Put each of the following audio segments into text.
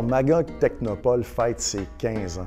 Magog Technopole fête ses 15 ans.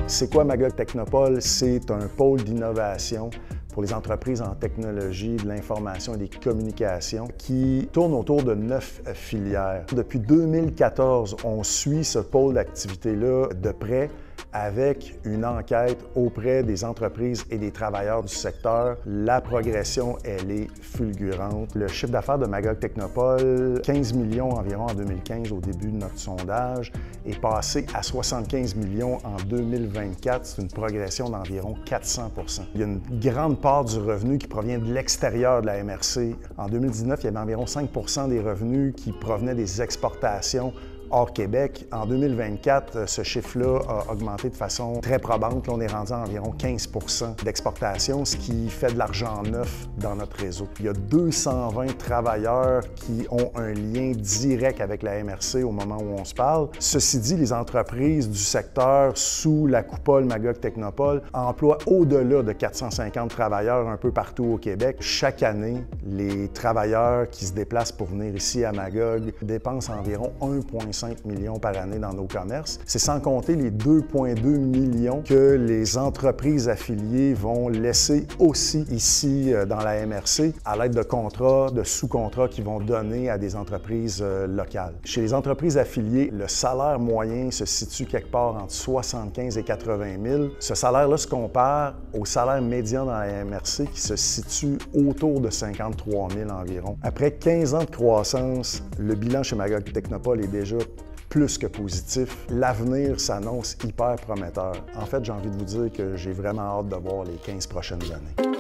C'est quoi Magog Technopole? C'est un pôle d'innovation pour les entreprises en technologie, de l'information et des communications qui tourne autour de 9 filières. Depuis 2014, on suit ce pôle d'activité-là de près avec une enquête auprès des entreprises et des travailleurs du secteur. La progression, elle est fulgurante. Le chiffre d'affaires de Magog Technopole, 15 millions environ en 2015 au début de notre sondage, est passé à 75 millions en 2024. C'est une progression d'environ 400 %. Il y a une grande part du revenu qui provient de l'extérieur de la MRC. En 2019, il y avait environ 5 % des revenus qui provenaient des exportations hors Québec. En 2024, ce chiffre-là a augmenté de façon très probante. Là, on est rendu à environ 15 % d'exportation, ce qui fait de l'argent neuf dans notre réseau. Il y a 220 travailleurs qui ont un lien direct avec la MRC au moment où on se parle. Ceci dit, les entreprises du secteur sous la coupole Magog Technopole emploient au-delà de 450 travailleurs un peu partout au Québec. Chaque année, les travailleurs qui se déplacent pour venir ici à Magog dépensent environ 1,5 millions par année dans nos commerces. C'est sans compter les 2,2 millions que les entreprises affiliées vont laisser aussi ici dans la MRC à l'aide de contrats, de sous-contrats qu'ils vont donner à des entreprises locales. Chez les entreprises affiliées, le salaire moyen se situe quelque part entre 75 et 80 000. Ce salaire-là se compare au salaire médian dans la MRC qui se situe autour de 53 000 environ. Après 15 ans de croissance, le bilan chez Magog Technopole est déjà plus que positif. L'avenir s'annonce hyper prometteur. En fait, j'ai envie de vous dire que j'ai vraiment hâte de voir les 15 prochaines années.